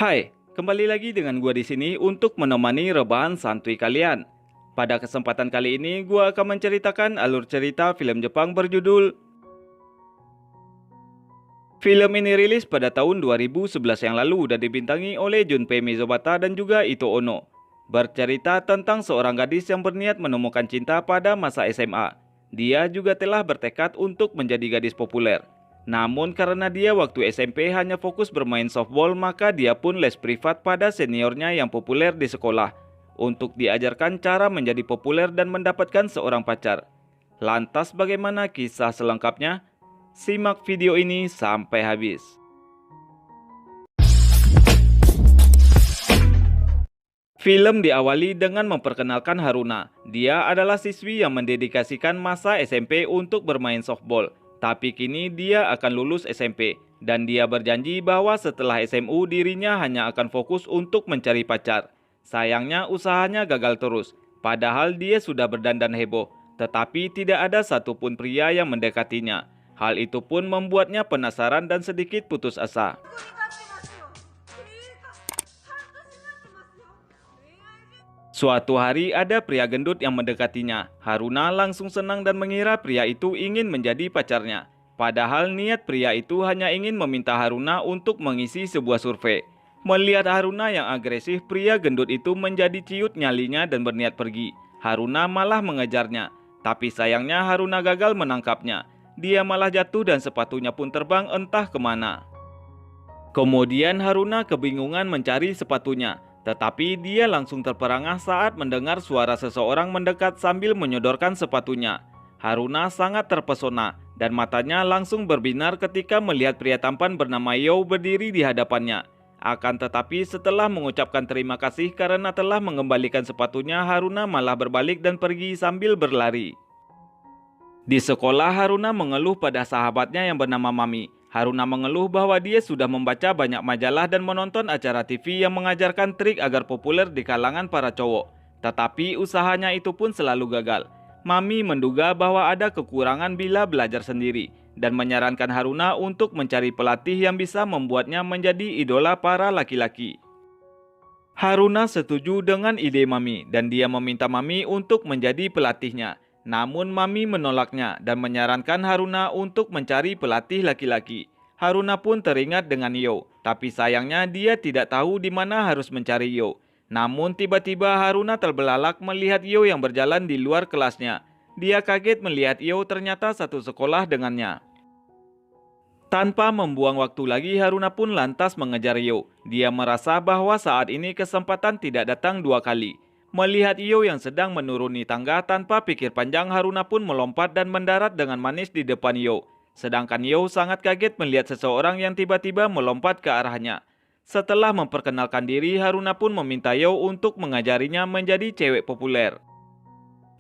Hai, kembali lagi dengan gua di sini untuk menemani rebahan santuy kalian. Pada kesempatan kali ini, gua akan menceritakan alur cerita film Jepang berjudul. Film ini rilis pada tahun 2011 yang lalu dan dibintangi oleh Junpei Mizobata dan juga Ito Ono. Bercerita tentang seorang gadis yang berniat menemukan cinta pada masa SMA. Dia juga telah bertekad untuk menjadi gadis populer. Namun karena dia waktu SMP hanya fokus bermain softball, maka dia pun les privat pada seniornya yang populer di sekolah untuk diajarkan cara menjadi populer dan mendapatkan seorang pacar. Lantas bagaimana kisah selengkapnya? Simak video ini sampai habis. Film diawali dengan memperkenalkan Haruna. Dia adalah siswi yang mendedikasikan masa SMP untuk bermain softball. Tapi kini dia akan lulus SMP dan dia berjanji bahwa setelah SMU dirinya hanya akan fokus untuk mencari pacar. Sayangnya usahanya gagal terus, padahal dia sudah berdandan heboh, tetapi tidak ada satupun pria yang mendekatinya. Hal itu pun membuatnya penasaran dan sedikit putus asa. Suatu hari ada pria gendut yang mendekatinya. Haruna langsung senang dan mengira pria itu ingin menjadi pacarnya. Padahal niat pria itu hanya ingin meminta Haruna untuk mengisi sebuah survei. Melihat Haruna yang agresif, pria gendut itu menjadi ciut nyalinya dan berniat pergi. Haruna malah mengejarnya. Tapi sayangnya Haruna gagal menangkapnya. Dia malah jatuh dan sepatunya pun terbang entah kemana. Kemudian Haruna kebingungan mencari sepatunya. Tetapi dia langsung terperangah saat mendengar suara seseorang mendekat sambil menyodorkan sepatunya. Haruna sangat terpesona dan matanya langsung berbinar ketika melihat pria tampan bernama Yo berdiri di hadapannya. Akan tetapi setelah mengucapkan terima kasih karena telah mengembalikan sepatunya, Haruna malah berbalik dan pergi sambil berlari. Di sekolah, Haruna mengeluh pada sahabatnya yang bernama Mami. Haruna mengeluh bahwa dia sudah membaca banyak majalah dan menonton acara TV yang mengajarkan trik agar populer di kalangan para cowok. Tetapi usahanya itu pun selalu gagal. Mami menduga bahwa ada kekurangan bila belajar sendiri dan menyarankan Haruna untuk mencari pelatih yang bisa membuatnya menjadi idola para laki-laki. Haruna setuju dengan ide Mami dan dia meminta Mami untuk menjadi pelatihnya. Namun Mami menolaknya dan menyarankan Haruna untuk mencari pelatih laki-laki. Haruna pun teringat dengan Yo, tapi sayangnya dia tidak tahu di mana harus mencari Yo. Namun tiba-tiba Haruna terbelalak melihat Yo yang berjalan di luar kelasnya. Dia kaget melihat Yo ternyata satu sekolah dengannya. Tanpa membuang waktu lagi, Haruna pun lantas mengejar Yo. Dia merasa bahwa saat ini kesempatan tidak datang dua kali. Melihat Yo yang sedang menuruni tangga, tanpa pikir panjang Haruna pun melompat dan mendarat dengan manis di depan Yo. Sedangkan Yo sangat kaget melihat seseorang yang tiba-tiba melompat ke arahnya. Setelah memperkenalkan diri, Haruna pun meminta Yo untuk mengajarinya menjadi cewek populer.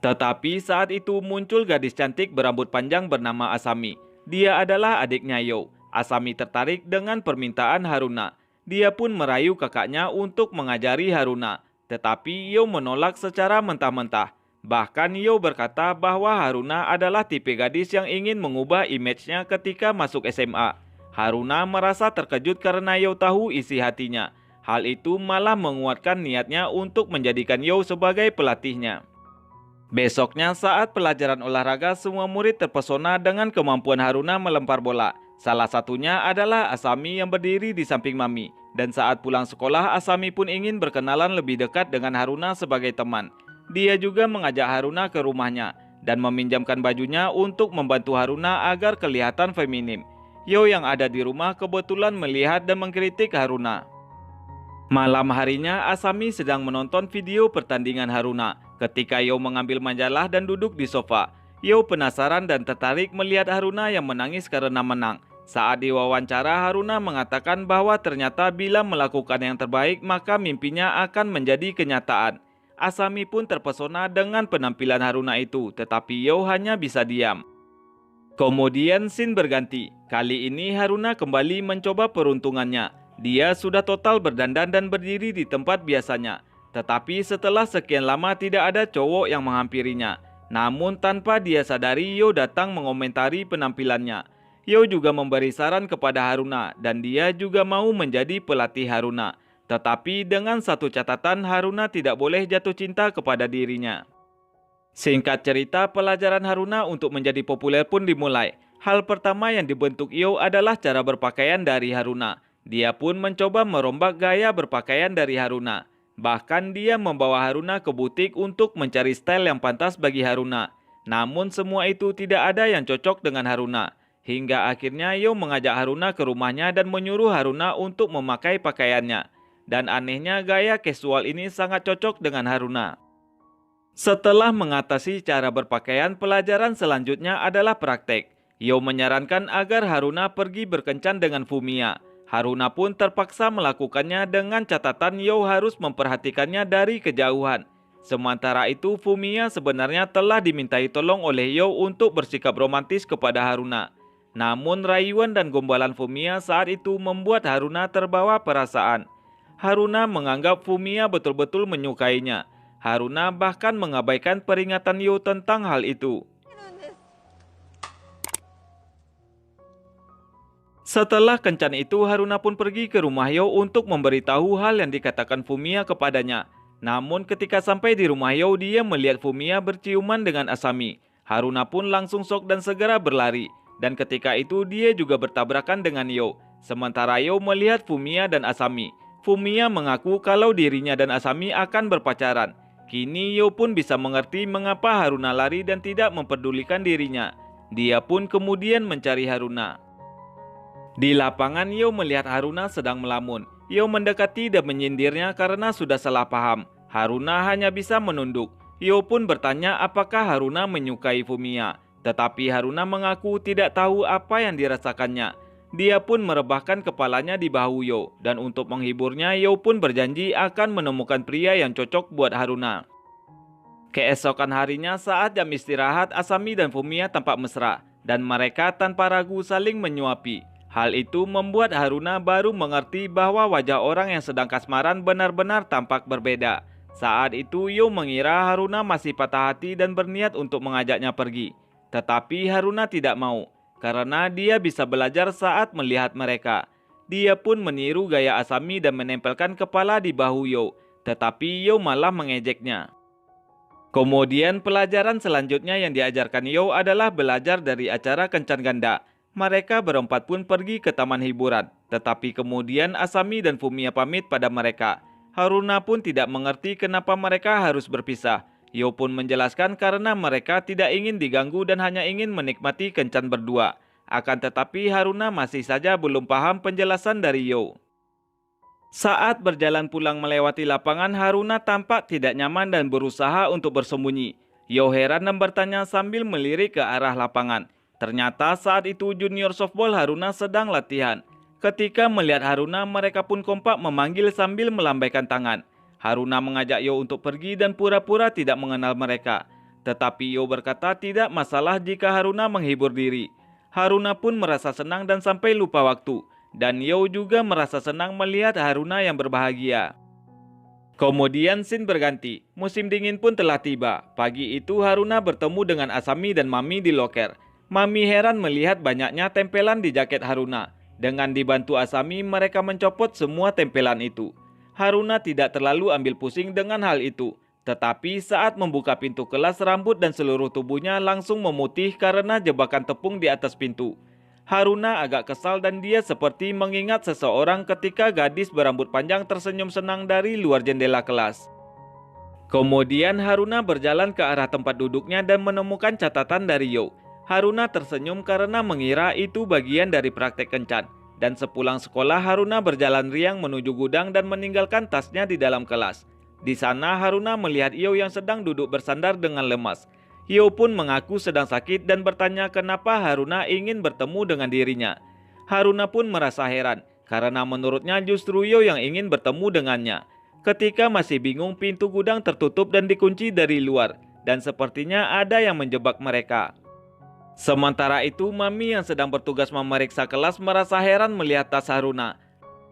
Tetapi saat itu muncul gadis cantik berambut panjang bernama Asami. Dia adalah adiknya Yo. Asami tertarik dengan permintaan Haruna. Dia pun merayu kakaknya untuk mengajari Haruna. Tetapi Yo menolak secara mentah-mentah. Bahkan Yo berkata bahwa Haruna adalah tipe gadis yang ingin mengubah image-nya ketika masuk SMA. Haruna merasa terkejut karena Yo tahu isi hatinya. Hal itu malah menguatkan niatnya untuk menjadikan Yo sebagai pelatihnya. Besoknya saat pelajaran olahraga, semua murid terpesona dengan kemampuan Haruna melempar bola. Salah satunya adalah Asami yang berdiri di samping Mami. Dan saat pulang sekolah, Asami pun ingin berkenalan lebih dekat dengan Haruna sebagai teman. Dia juga mengajak Haruna ke rumahnya dan meminjamkan bajunya untuk membantu Haruna agar kelihatan feminim. Yo yang ada di rumah kebetulan melihat dan mengkritik Haruna. Malam harinya, Asami sedang menonton video pertandingan Haruna. Ketika Yo mengambil majalah dan duduk di sofa, Yo penasaran dan tertarik melihat Haruna yang menangis karena menang. Saat diwawancara, Haruna mengatakan bahwa ternyata bila melakukan yang terbaik, maka mimpinya akan menjadi kenyataan. Asami pun terpesona dengan penampilan Haruna itu, tetapi Yo hanya bisa diam. Kemudian scene berganti. Kali ini Haruna kembali mencoba peruntungannya. Dia sudah total berdandan dan berdiri di tempat biasanya. Tetapi setelah sekian lama tidak ada cowok yang menghampirinya. Namun tanpa dia sadari, Yo datang mengomentari penampilannya. Yo juga memberi saran kepada Haruna dan dia juga mau menjadi pelatih Haruna. Tetapi dengan satu catatan, Haruna tidak boleh jatuh cinta kepada dirinya. Singkat cerita, pelajaran Haruna untuk menjadi populer pun dimulai. Hal pertama yang dibentuk Yo adalah cara berpakaian dari Haruna. Dia pun mencoba merombak gaya berpakaian dari Haruna. Bahkan dia membawa Haruna ke butik untuk mencari style yang pantas bagi Haruna. Namun semua itu tidak ada yang cocok dengan Haruna. Hingga akhirnya Yo mengajak Haruna ke rumahnya dan menyuruh Haruna untuk memakai pakaiannya. Dan anehnya gaya casual ini sangat cocok dengan Haruna. Setelah mengatasi cara berpakaian, pelajaran selanjutnya adalah praktek. Yo menyarankan agar Haruna pergi berkencan dengan Fumiya. Haruna pun terpaksa melakukannya dengan catatan Yo harus memperhatikannya dari kejauhan. Sementara itu, Fumiya sebenarnya telah dimintai tolong oleh Yo untuk bersikap romantis kepada Haruna. Namun rayuan dan gombalan Fumiya saat itu membuat Haruna terbawa perasaan. Haruna menganggap Fumiya betul-betul menyukainya. Haruna bahkan mengabaikan peringatan Yo tentang hal itu. Setelah kencan itu, Haruna pun pergi ke rumah Yo untuk memberitahu hal yang dikatakan Fumiya kepadanya. Namun ketika sampai di rumah Yo, dia melihat Fumiya berciuman dengan Asami. Haruna pun langsung shock dan segera berlari. Dan ketika itu dia juga bertabrakan dengan Yo. Sementara Yo melihat Fumiya dan Asami. Fumiya mengaku kalau dirinya dan Asami akan berpacaran. Kini Yo pun bisa mengerti mengapa Haruna lari dan tidak memperdulikan dirinya. Dia pun kemudian mencari Haruna. Di lapangan, Yo melihat Haruna sedang melamun. Yo mendekati dan menyindirnya karena sudah salah paham. Haruna hanya bisa menunduk. Yo pun bertanya apakah Haruna menyukai Fumiya. Tetapi Haruna mengaku tidak tahu apa yang dirasakannya. Dia pun merebahkan kepalanya di bahu Yo. Dan untuk menghiburnya, Yo pun berjanji akan menemukan pria yang cocok buat Haruna. Keesokan harinya saat jam istirahat, Asami dan Fumiya tampak mesra. Dan mereka tanpa ragu saling menyuapi. Hal itu membuat Haruna baru mengerti bahwa wajah orang yang sedang kasmaran benar-benar tampak berbeda. Saat itu Yo mengira Haruna masih patah hati dan berniat untuk mengajaknya pergi. Tetapi Haruna tidak mau, karena dia bisa belajar saat melihat mereka. Dia pun meniru gaya Asami dan menempelkan kepala di bahu Yo. Tetapi Yo malah mengejeknya. Kemudian pelajaran selanjutnya yang diajarkan Yo adalah belajar dari acara kencan ganda. Mereka berempat pun pergi ke taman hiburan. Tetapi kemudian Asami dan Fumiya pamit pada mereka. Haruna pun tidak mengerti kenapa mereka harus berpisah. Yo pun menjelaskan karena mereka tidak ingin diganggu dan hanya ingin menikmati kencan berdua. Akan tetapi Haruna masih saja belum paham penjelasan dari Yo. Saat berjalan pulang melewati lapangan, Haruna tampak tidak nyaman dan berusaha untuk bersembunyi. Yo heran dan bertanya sambil melirik ke arah lapangan. Ternyata saat itu junior softball Haruna sedang latihan. Ketika melihat Haruna, mereka pun kompak memanggil sambil melambaikan tangan. Haruna mengajak Yo untuk pergi dan pura-pura tidak mengenal mereka. Tetapi Yo berkata tidak masalah jika Haruna menghibur diri. Haruna pun merasa senang dan sampai lupa waktu. Dan Yo juga merasa senang melihat Haruna yang berbahagia. Kemudian scene berganti. Musim dingin pun telah tiba. Pagi itu Haruna bertemu dengan Asami dan Mami di loker. Mami heran melihat banyaknya tempelan di jaket Haruna. Dengan dibantu Asami, mereka mencopot semua tempelan itu. Haruna tidak terlalu ambil pusing dengan hal itu. Tetapi saat membuka pintu kelas, rambut dan seluruh tubuhnya langsung memutih karena jebakan tepung di atas pintu. Haruna agak kesal dan dia seperti mengingat seseorang ketika gadis berambut panjang tersenyum senang dari luar jendela kelas. Kemudian Haruna berjalan ke arah tempat duduknya dan menemukan catatan dari Yo. Haruna tersenyum karena mengira itu bagian dari praktek kencan. Dan sepulang sekolah Haruna berjalan riang menuju gudang dan meninggalkan tasnya di dalam kelas. Di sana Haruna melihat Yo yang sedang duduk bersandar dengan lemas. Yo pun mengaku sedang sakit dan bertanya kenapa Haruna ingin bertemu dengan dirinya. Haruna pun merasa heran karena menurutnya justru Yo yang ingin bertemu dengannya. Ketika masih bingung, pintu gudang tertutup dan dikunci dari luar. Dan sepertinya ada yang menjebak mereka. Sementara itu, Mami yang sedang bertugas memeriksa kelas merasa heran melihat tas Haruna.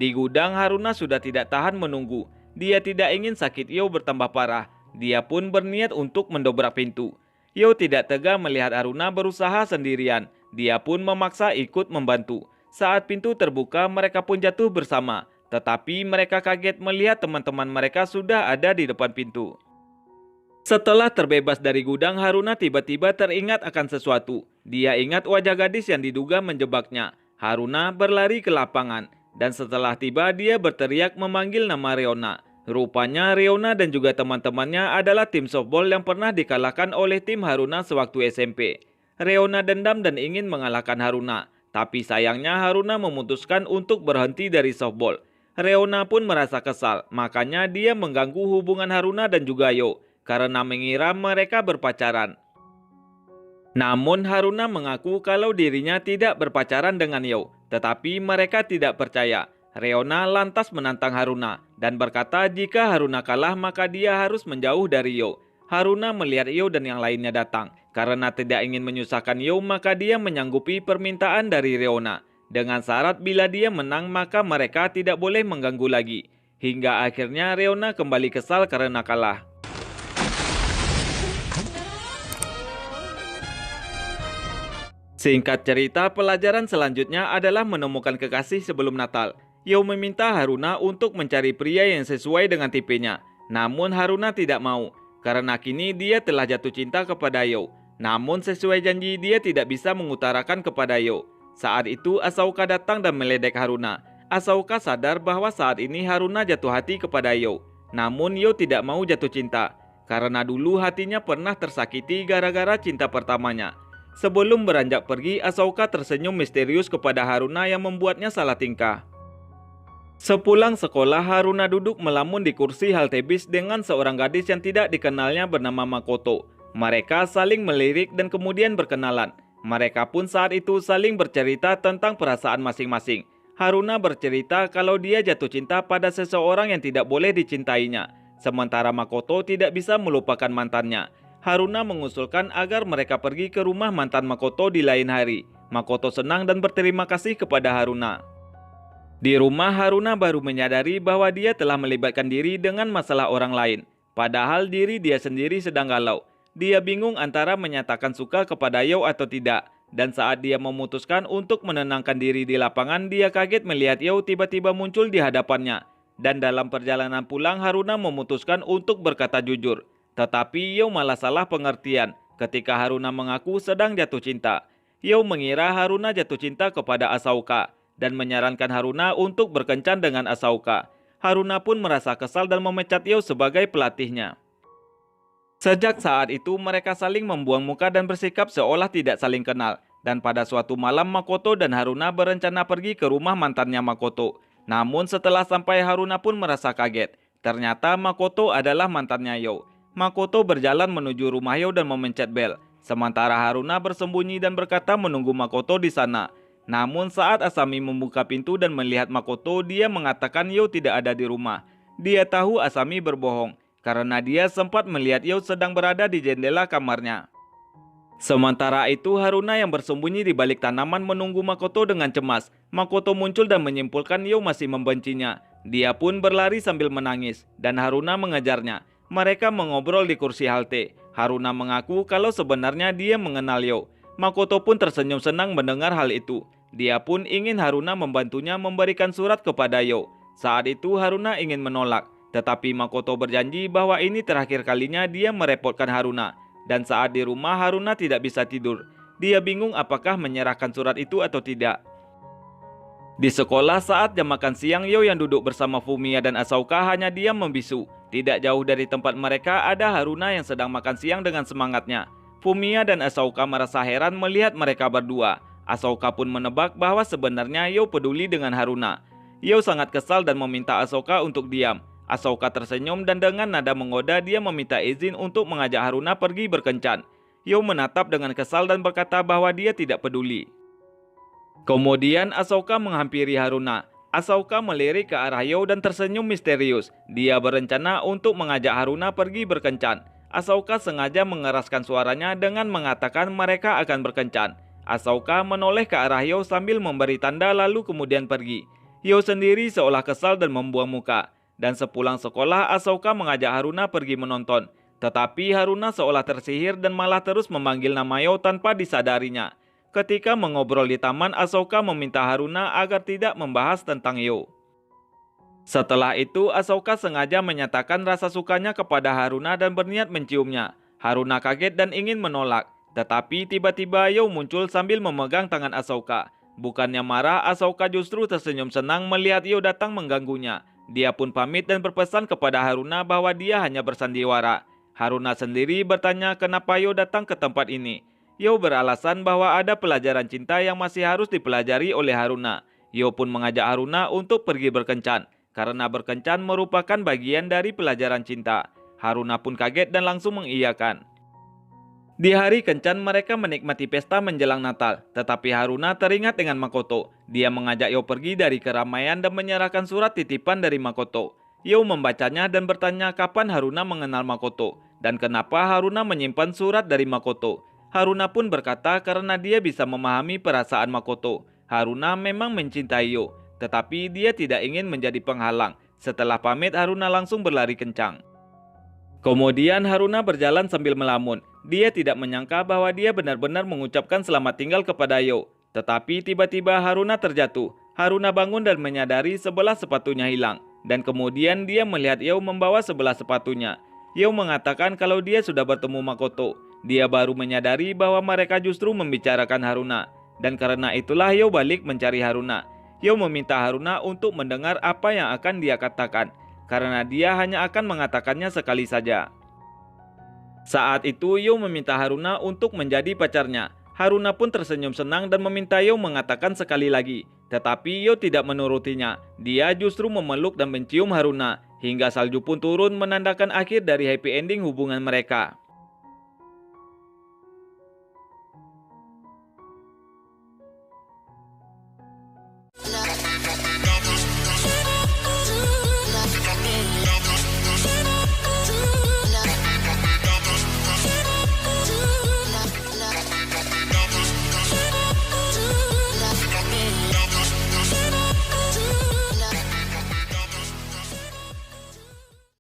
Di gudang, Haruna sudah tidak tahan menunggu. Dia tidak ingin sakit Yo bertambah parah. Dia pun berniat untuk mendobrak pintu. Yo tidak tega melihat Haruna berusaha sendirian. Dia pun memaksa ikut membantu. Saat pintu terbuka, mereka pun jatuh bersama. Tetapi mereka kaget melihat teman-teman mereka sudah ada di depan pintu. Setelah terbebas dari gudang, Haruna tiba-tiba teringat akan sesuatu. Dia ingat wajah gadis yang diduga menjebaknya. Haruna berlari ke lapangan, dan setelah tiba dia berteriak memanggil nama Reona. Rupanya Reona dan juga teman-temannya adalah tim softball yang pernah dikalahkan oleh tim Haruna sewaktu SMP. Reona dendam dan ingin mengalahkan Haruna, tapi sayangnya Haruna memutuskan untuk berhenti dari softball. Reona pun merasa kesal, makanya dia mengganggu hubungan Haruna dan juga Yo, karena mengira mereka berpacaran. Namun Haruna mengaku kalau dirinya tidak berpacaran dengan Yo, tetapi mereka tidak percaya. Reona lantas menantang Haruna dan berkata jika Haruna kalah maka dia harus menjauh dari Yo. Haruna melihat Yo dan yang lainnya datang. Karena tidak ingin menyusahkan Yo maka dia menyanggupi permintaan dari Reona. Dengan syarat bila dia menang maka mereka tidak boleh mengganggu lagi. Hingga akhirnya Reona kembali kesal karena kalah. Singkat cerita, pelajaran selanjutnya adalah menemukan kekasih sebelum Natal. Yo meminta Haruna untuk mencari pria yang sesuai dengan tipenya. Namun Haruna tidak mau, karena kini dia telah jatuh cinta kepada Yo. Namun sesuai janji dia tidak bisa mengutarakan kepada Yo. Saat itu Asauka datang dan meledek Haruna. Asauka sadar bahwa saat ini Haruna jatuh hati kepada Yo. Namun Yo tidak mau jatuh cinta, karena dulu hatinya pernah tersakiti gara-gara cinta pertamanya. Sebelum beranjak pergi, Asauka tersenyum misterius kepada Haruna yang membuatnya salah tingkah. Sepulang sekolah, Haruna duduk melamun di kursi halte bis dengan seorang gadis yang tidak dikenalnya bernama Makoto. Mereka saling melirik dan kemudian berkenalan. Mereka pun saat itu saling bercerita tentang perasaan masing-masing. Haruna bercerita kalau dia jatuh cinta pada seseorang yang tidak boleh dicintainya. Sementara Makoto tidak bisa melupakan mantannya. Haruna mengusulkan agar mereka pergi ke rumah mantan Makoto di lain hari. Makoto senang dan berterima kasih kepada Haruna. Di rumah, Haruna baru menyadari bahwa dia telah melibatkan diri dengan masalah orang lain. Padahal diri dia sendiri sedang galau. Dia bingung antara menyatakan suka kepada Yo atau tidak. Dan saat dia memutuskan untuk menenangkan diri di lapangan, dia kaget melihat Yo tiba-tiba muncul di hadapannya. Dan dalam perjalanan pulang, Haruna memutuskan untuk berkata jujur. Tetapi Yo malah salah pengertian ketika Haruna mengaku sedang jatuh cinta. Yo mengira Haruna jatuh cinta kepada Asauka dan menyarankan Haruna untuk berkencan dengan Asauka. Haruna pun merasa kesal dan memecat Yo sebagai pelatihnya. Sejak saat itu mereka saling membuang muka dan bersikap seolah tidak saling kenal. Dan pada suatu malam Makoto dan Haruna berencana pergi ke rumah mantannya Makoto. Namun setelah sampai Haruna pun merasa kaget. Ternyata Makoto adalah mantannya Yo. Makoto berjalan menuju rumah Yo dan memencet bel. Sementara Haruna bersembunyi dan berkata menunggu Makoto di sana. Namun saat Asami membuka pintu dan melihat Makoto, dia mengatakan Yo tidak ada di rumah. Dia tahu Asami berbohong, karena dia sempat melihat Yo sedang berada di jendela kamarnya. Sementara itu Haruna yang bersembunyi di balik tanaman menunggu Makoto dengan cemas. Makoto muncul dan menyimpulkan Yo masih membencinya. Dia pun berlari sambil menangis dan Haruna mengejarnya. Mereka mengobrol di kursi halte. Haruna mengaku kalau sebenarnya dia mengenal Yo. Makoto pun tersenyum senang mendengar hal itu. Dia pun ingin Haruna membantunya memberikan surat kepada Yo. Saat itu Haruna ingin menolak, tetapi Makoto berjanji bahwa ini terakhir kalinya dia merepotkan Haruna. Dan saat di rumah Haruna tidak bisa tidur. Dia bingung apakah menyerahkan surat itu atau tidak. Di sekolah saat jam makan siang, Yo yang duduk bersama Fumiya dan Asauka hanya diam membisu. Tidak jauh dari tempat mereka ada Haruna yang sedang makan siang dengan semangatnya. Fumiya dan Asauka merasa heran melihat mereka berdua. Asauka pun menebak bahwa sebenarnya Yo peduli dengan Haruna. Yo sangat kesal dan meminta Asauka untuk diam. Asauka tersenyum dan dengan nada menggoda dia meminta izin untuk mengajak Haruna pergi berkencan. Yo menatap dengan kesal dan berkata bahwa dia tidak peduli. Kemudian Asauka menghampiri Haruna. Asauka melirik ke arah Yo dan tersenyum misterius. Dia berencana untuk mengajak Haruna pergi berkencan. Asauka sengaja mengeraskan suaranya dengan mengatakan mereka akan berkencan. Asauka menoleh ke arah Yo sambil memberi tanda lalu kemudian pergi. Yo sendiri seolah kesal dan membuang muka. Dan sepulang sekolah, Ahsoka mengajak Haruna pergi menonton. Tetapi Haruna seolah tersihir dan malah terus memanggil nama Yo tanpa disadarinya. Ketika mengobrol di taman, Ahsoka meminta Haruna agar tidak membahas tentang Yo. Setelah itu, Ahsoka sengaja menyatakan rasa sukanya kepada Haruna dan berniat menciumnya. Haruna kaget dan ingin menolak. Tetapi tiba-tiba Yo muncul sambil memegang tangan Ahsoka. Bukannya marah, Ahsoka justru tersenyum senang melihat Yo datang mengganggunya. Dia pun pamit dan berpesan kepada Haruna bahwa dia hanya bersandiwara. Haruna sendiri bertanya kenapa Yo datang ke tempat ini. Yo beralasan bahwa ada pelajaran cinta yang masih harus dipelajari oleh Haruna. Yo pun mengajak Haruna untuk pergi berkencan, karena berkencan merupakan bagian dari pelajaran cinta. Haruna pun kaget dan langsung mengiyakan. Di hari kencan mereka menikmati pesta menjelang Natal, tetapi Haruna teringat dengan Makoto. Dia mengajak Yo pergi dari keramaian dan menyerahkan surat titipan dari Makoto. Yo membacanya dan bertanya kapan Haruna mengenal Makoto, dan kenapa Haruna menyimpan surat dari Makoto. Haruna pun berkata karena dia bisa memahami perasaan Makoto. Haruna memang mencintai Yo, tetapi dia tidak ingin menjadi penghalang. Setelah pamit, Haruna langsung berlari kencang. Kemudian Haruna berjalan sambil melamun. Dia tidak menyangka bahwa dia benar-benar mengucapkan selamat tinggal kepada Yo. Tetapi tiba-tiba Haruna terjatuh. Haruna bangun dan menyadari sebelah sepatunya hilang. Dan kemudian dia melihat Yo membawa sebelah sepatunya. Yo mengatakan kalau dia sudah bertemu Makoto. Dia baru menyadari bahwa mereka justru membicarakan Haruna. Dan karena itulah Yo balik mencari Haruna. Yo meminta Haruna untuk mendengar apa yang akan dia katakan, karena dia hanya akan mengatakannya sekali saja. Saat itu Yo meminta Haruna untuk menjadi pacarnya. Haruna pun tersenyum senang dan meminta Yo mengatakan sekali lagi. Tetapi Yo tidak menurutinya. Dia justru memeluk dan mencium Haruna. Hingga salju pun turun menandakan akhir dari happy ending hubungan mereka. Love.